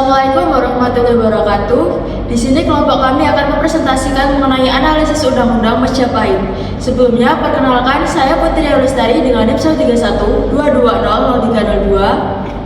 Assalamualaikum warahmatullahi wabarakatuh. Di sini kelompok kami akan mempresentasikan mengenai analisis Undang-Undang Majapahit. Sebelumnya, perkenalkan saya Putri Lestari dengan NIM 131-220-0302.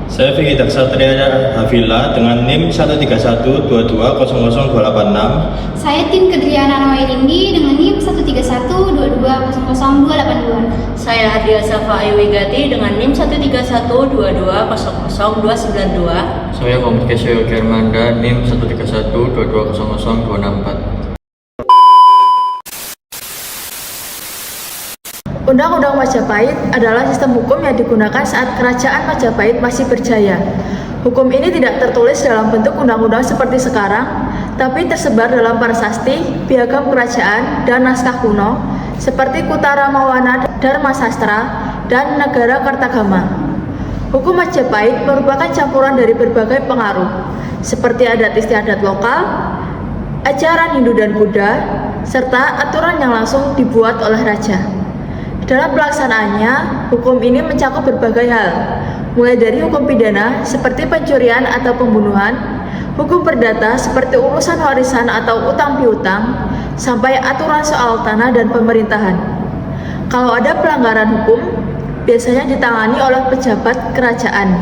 Saya Vicky Daksatria Hafila dengan NIM 13122000286. Saya Tim Kedriana Nawairindi dengan NIM 13122000282. Saya Hadia Safa Ayuwigati dengan NIM 13122000292. Saya Muhammad Kesyo Germanda NIM 13122000264. Undang-Undang Majapahit adalah sistem hukum yang digunakan saat Kerajaan Majapahit masih berjaya. Hukum ini tidak tertulis dalam bentuk undang-undang seperti sekarang, tapi tersebar dalam prasasti, piagam kerajaan, dan naskah kuno seperti Kutara Mawana, Dharma Sastra, dan Negara Kartagama. Hukum Majapahit merupakan campuran dari berbagai pengaruh, seperti adat istiadat lokal, ajaran Hindu dan Buddha, serta aturan yang langsung dibuat oleh raja. Dalam pelaksanaannya, hukum ini mencakup berbagai hal, mulai dari hukum pidana seperti pencurian atau pembunuhan, hukum perdata seperti urusan warisan atau utang piutang, sampai aturan soal tanah dan pemerintahan. Kalau ada pelanggaran hukum, biasanya ditangani oleh pejabat kerajaan,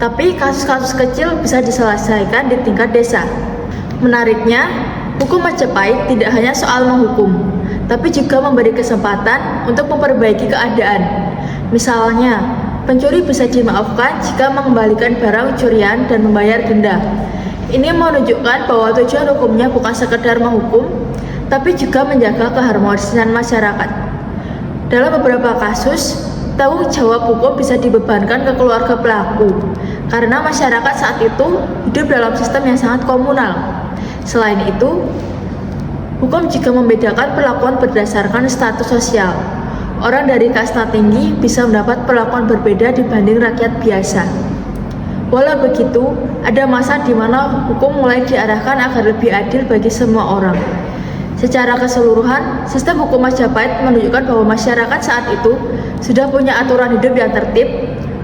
tapi kasus-kasus kecil bisa diselesaikan di tingkat desa. Menariknya, hukum Majapahit tidak hanya soal menghukum, tapi juga memberi kesempatan untuk memperbaiki keadaan. Misalnya, pencuri bisa dimaafkan jika mengembalikan barang curian dan membayar denda. Ini menunjukkan bahwa tujuan hukumnya bukan sekedar menghukum, tapi juga menjaga keharmonisan masyarakat. Dalam beberapa kasus, tanggung jawab hukum bisa dibebankan ke keluarga pelaku, karena masyarakat saat itu hidup dalam sistem yang sangat komunal. Selain itu, hukum juga membedakan perlakuan berdasarkan status sosial. Orang dari kasta tinggi bisa mendapat perlakuan berbeda dibanding rakyat biasa. Walau begitu, ada masa di mana hukum mulai diarahkan agar lebih adil bagi semua orang. Secara keseluruhan, sistem hukum Majapahit menunjukkan bahwa masyarakat saat itu sudah punya aturan hidup yang tertib,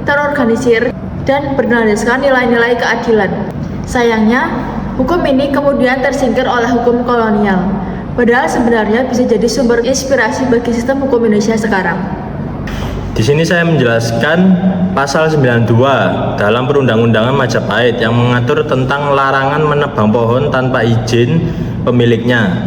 terorganisir, dan berdasarkan nilai-nilai keadilan. Sayangnya, hukum ini kemudian tersingkir oleh hukum kolonial, padahal sebenarnya bisa jadi sumber inspirasi bagi sistem hukum Indonesia sekarang. Di sini saya menjelaskan pasal 92 dalam Perundang-undangan Majapahit yang mengatur tentang larangan menebang pohon tanpa izin pemiliknya.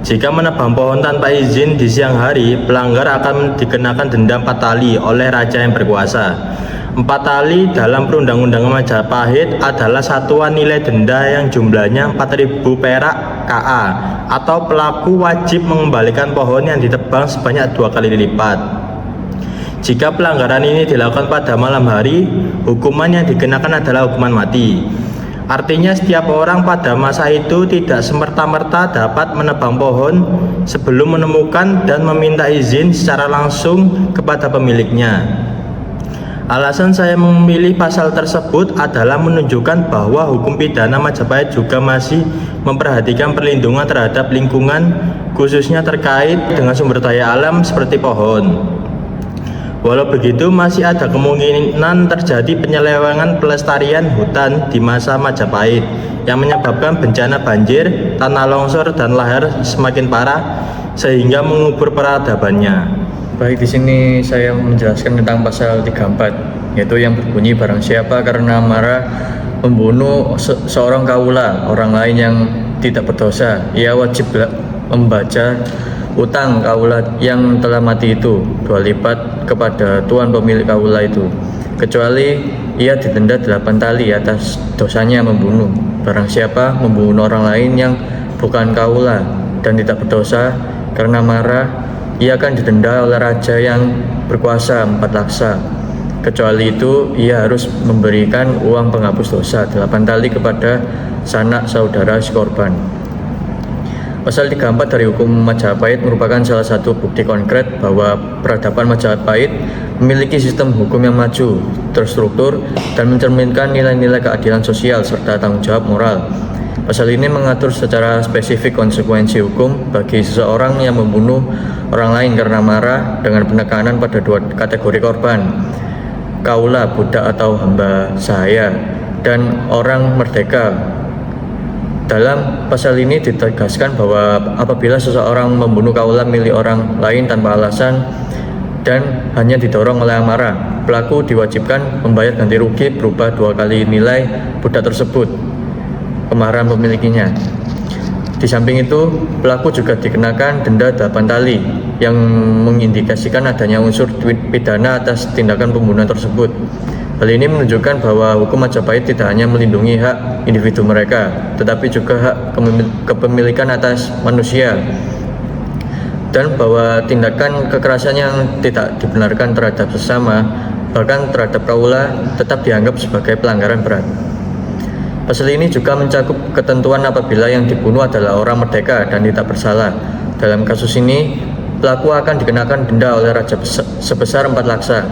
Jika menebang pohon tanpa izin di siang hari, pelanggar akan dikenakan denda 4 tali oleh raja yang berkuasa. 4 tali dalam Perundang-undangan Majapahit adalah satuan nilai denda yang jumlahnya 4.000 perak KA, atau pelaku wajib mengembalikan pohon yang ditebang sebanyak 2 kali lipat. Jika pelanggaran ini dilakukan pada malam hari, hukuman yang dikenakan adalah hukuman mati. Artinya setiap orang pada masa itu tidak semerta-merta dapat menebang pohon sebelum menemukan dan meminta izin secara langsung kepada pemiliknya. Alasan saya memilih pasal tersebut adalah menunjukkan bahwa hukum pidana Majapahit juga masih memperhatikan perlindungan terhadap lingkungan, khususnya terkait dengan sumber daya alam seperti pohon. Walau begitu, masih ada kemungkinan terjadi penyelewengan pelestarian hutan di masa Majapahit yang menyebabkan bencana banjir, tanah longsor, dan lahar semakin parah sehingga mengubur peradabannya. Baik, di sini saya menjelaskan tentang pasal 34, yaitu yang berbunyi barang siapa karena marah membunuh seorang kaula, orang lain yang tidak berdosa, ia wajib membaca utang kaula yang telah mati itu 2 lipat kepada tuan pemilik kaula itu, kecuali ia didenda 8 tali atas dosanya membunuh. Barang siapa membunuh orang lain yang bukan kaula dan tidak berdosa karena marah, ia akan didenda oleh raja yang berkuasa 4 laksa. Kecuali itu, ia harus memberikan uang penghapus dosa 8 tali kepada sanak saudara si korban. Pasal 34 dari hukum Majapahit merupakan salah satu bukti konkret bahwa peradaban Majapahit memiliki sistem hukum yang maju, terstruktur, dan mencerminkan nilai-nilai keadilan sosial serta tanggung jawab moral. Pasal ini mengatur secara spesifik konsekuensi hukum bagi seseorang yang membunuh orang lain karena marah dengan penekanan pada 2 kategori korban, kaula, budak atau hamba sahaya. dan orang merdeka. Dalam pasal ini ditegaskan bahwa apabila seseorang membunuh kaula milik orang lain tanpa alasan dan hanya didorong oleh amarah, pelaku diwajibkan membayar ganti rugi berupa 2 kali nilai budak tersebut, kemarahan pemilikinya. Di samping itu, pelaku juga dikenakan denda 8 tali yang mengindikasikan adanya unsur pidana atas tindakan pembunuhan tersebut. Hal ini menunjukkan bahwa hukum Majapahit tidak hanya melindungi hak individu mereka, tetapi juga hak kepemilikan atas manusia, dan bahwa tindakan kekerasan yang tidak dibenarkan terhadap sesama, bahkan terhadap kaula, tetap dianggap sebagai pelanggaran berat. Pasal ini juga mencakup ketentuan apabila yang dibunuh adalah orang merdeka dan tidak bersalah. Dalam kasus ini, pelaku akan dikenakan denda oleh raja sebesar 4 laksa.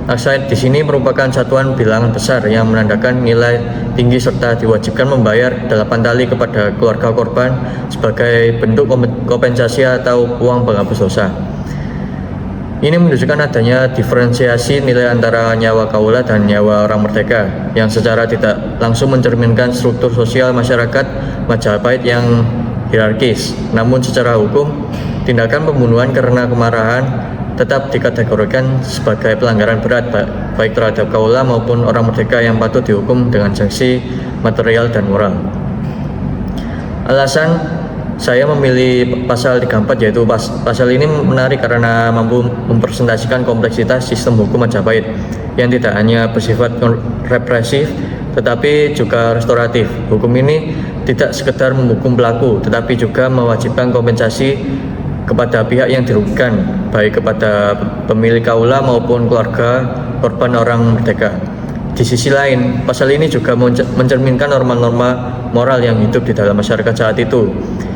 Laksa di sini merupakan satuan bilangan besar yang menandakan nilai tinggi serta diwajibkan membayar 8 tali kepada keluarga korban sebagai bentuk kompensasi atau uang penghapus dosa. Ini menunjukkan adanya diferensiasi nilai antara nyawa kaula dan nyawa orang merdeka yang secara tidak langsung mencerminkan struktur sosial masyarakat Majapahit yang hierarkis. Namun secara hukum, tindakan pembunuhan karena kemarahan tetap dikategorikan sebagai pelanggaran berat baik terhadap kaula maupun orang merdeka yang patut dihukum dengan sanksi material dan moral. Alasan saya memilih pasal 34 yaitu pasal ini menarik karena mampu mempresentasikan kompleksitas sistem hukum Majapahit yang tidak hanya bersifat represif tetapi juga restoratif. Hukum ini tidak sekedar menghukum pelaku tetapi juga mewajibkan kompensasi kepada pihak yang dirugikan, baik kepada pemilik kaula maupun keluarga korban orang merdeka. Di sisi lain, pasal ini juga mencerminkan norma-norma moral yang hidup di dalam masyarakat saat itu,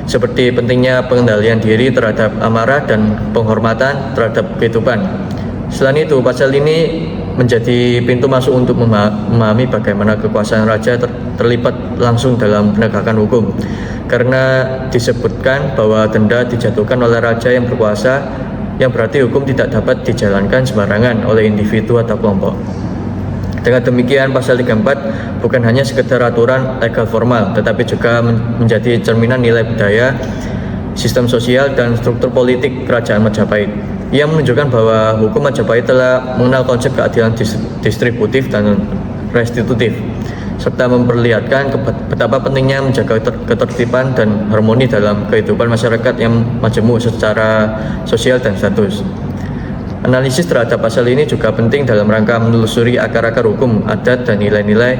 seperti pentingnya pengendalian diri terhadap amarah dan penghormatan terhadap kehidupan. Selain itu, pasal ini menjadi pintu masuk untuk memahami bagaimana kekuasaan raja terlibat langsung dalam penegakan hukum, karena disebutkan bahwa denda dijatuhkan oleh raja yang berkuasa, yang berarti hukum tidak dapat dijalankan sembarangan oleh individu atau kelompok. Dengan demikian, pasal 34 bukan hanya sekedar aturan legal formal, tetapi juga menjadi cerminan nilai budaya, sistem sosial, dan struktur politik kerajaan Majapahit. Ia menunjukkan bahwa hukum Majapahit telah mengenal konsep keadilan distributif dan restitutif, serta memperlihatkan betapa pentingnya menjaga ketertiban dan harmoni dalam kehidupan masyarakat yang majemuk secara sosial dan status. Analisis terhadap pasal ini juga penting dalam rangka menelusuri akar-akar hukum, adat, dan nilai-nilai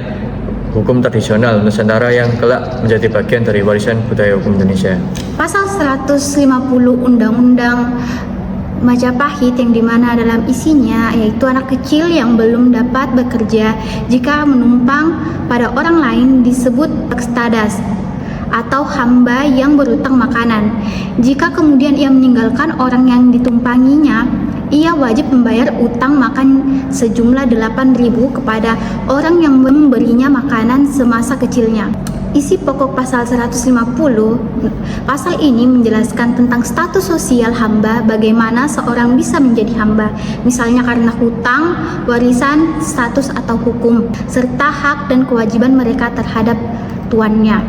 hukum tradisional Nusantara yang kelak menjadi bagian dari warisan budaya hukum Indonesia. Pasal 150 Undang-Undang Majapahit yang dimana dalam isinya yaitu anak kecil yang belum dapat bekerja jika menumpang pada orang lain disebut ekstadas atau hamba yang berutang makanan. Jika kemudian ia meninggalkan orang yang ditumpanginya, ia wajib membayar utang makan sejumlah 8.000 kepada orang yang memberinya makanan semasa kecilnya. Isi pokok pasal 150, pasal ini menjelaskan tentang status sosial hamba, bagaimana seorang bisa menjadi hamba, misalnya karena hutang, warisan, status atau hukum, serta hak dan kewajiban mereka terhadap tuannya.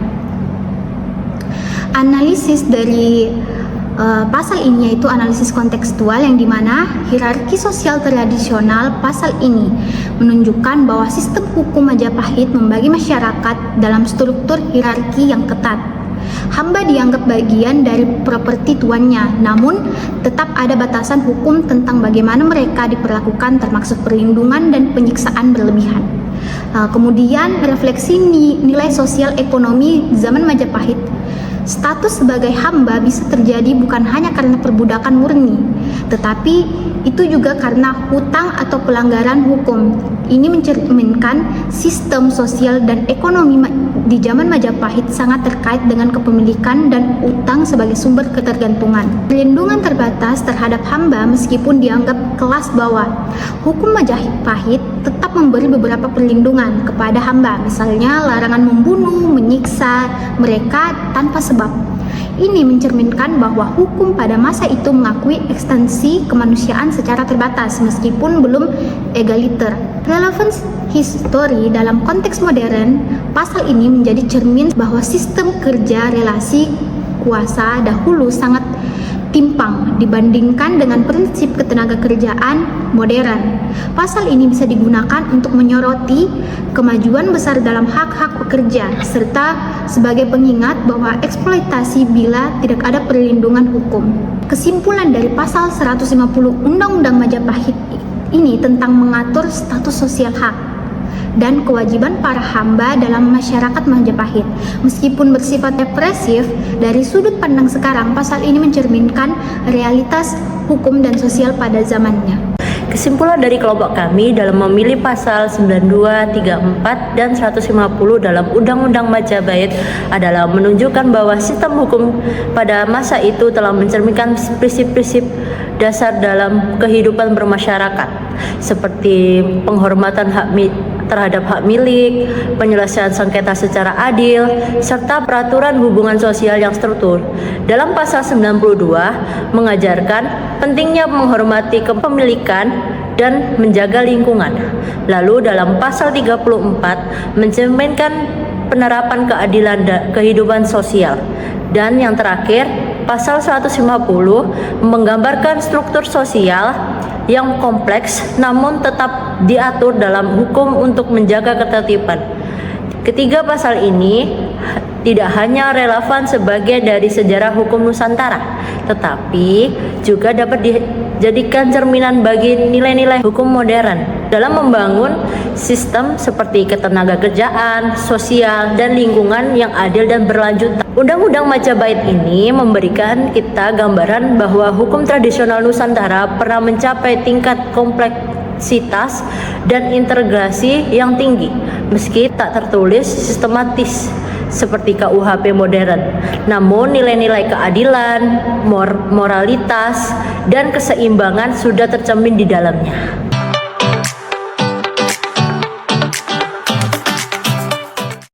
Analisis dari pasal ini yaitu analisis kontekstual yang dimana hierarki sosial tradisional pasal ini menunjukkan bahwa sistem hukum Majapahit membagi masyarakat dalam struktur hierarki yang ketat. Hamba dianggap bagian dari properti tuannya, namun tetap ada batasan hukum tentang bagaimana mereka diperlakukan termasuk perlindungan dan penyiksaan berlebihan. Kemudian refleksi nilai sosial ekonomi zaman Majapahit. Status sebagai hamba bisa terjadi bukan hanya karena perbudakan murni, tetapi itu juga karena hutang atau pelanggaran hukum. Ini mencerminkan sistem sosial dan ekonomi di zaman Majapahit sangat terkait dengan kepemilikan dan utang sebagai sumber ketergantungan. Perlindungan terbatas terhadap hamba meskipun dianggap kelas bawah. Hukum Majapahit tetap memberi beberapa perlindungan kepada hamba, misalnya larangan membunuh, menyiksa mereka tanpa sebab. ini mencerminkan bahwa hukum pada masa itu mengakui ekstensi kemanusiaan secara terbatas meskipun belum egaliter. Relevance history dalam konteks modern, pasal ini menjadi cermin bahwa sistem kerja relasi kuasa dahulu sangat timpang dibandingkan dengan prinsip ketenagakerjaan modern. Pasal ini bisa digunakan untuk menyoroti kemajuan besar dalam hak-hak pekerja serta sebagai pengingat bahwa eksploitasi bila tidak ada perlindungan hukum. Kesimpulan dari pasal 150 Undang-Undang Majapahit ini tentang mengatur status sosial hak dan kewajiban para hamba dalam masyarakat Majapahit. Meskipun bersifat represif, dari sudut pandang sekarang, pasal ini mencerminkan realitas hukum dan sosial pada zamannya. Kesimpulan dari kelompok kami dalam memilih pasal 92, 34, dan 150 dalam Undang-Undang Majapahit adalah menunjukkan bahwa sistem hukum pada masa itu telah mencerminkan prinsip-prinsip dasar dalam kehidupan bermasyarakat, seperti penghormatan terhadap hak milik, penyelesaian sengketa secara adil, serta peraturan hubungan sosial yang struktur. Dalam pasal 92 mengajarkan pentingnya menghormati kepemilikan dan menjaga lingkungan. Lalu dalam pasal 34 mencerminkan penerapan keadilan kehidupan sosial. Dan yang terakhir, pasal 150 menggambarkan struktur sosial yang kompleks namun tetap diatur dalam hukum untuk menjaga ketertiban. Ketiga pasal ini tidak hanya relevan sebagai dari sejarah hukum Nusantara, tetapi juga dapat dijadikan cerminan bagi nilai-nilai hukum modern dalam membangun sistem seperti ketenagakerjaan, sosial, dan lingkungan yang adil dan berlanjutan. Undang-Undang Majapahit ini memberikan kita gambaran bahwa hukum tradisional Nusantara pernah mencapai tingkat kompleksitas dan integrasi yang tinggi, meski tak tertulis sistematis seperti KUHP modern. Namun nilai-nilai keadilan, moralitas, dan keseimbangan sudah tercermin di dalamnya.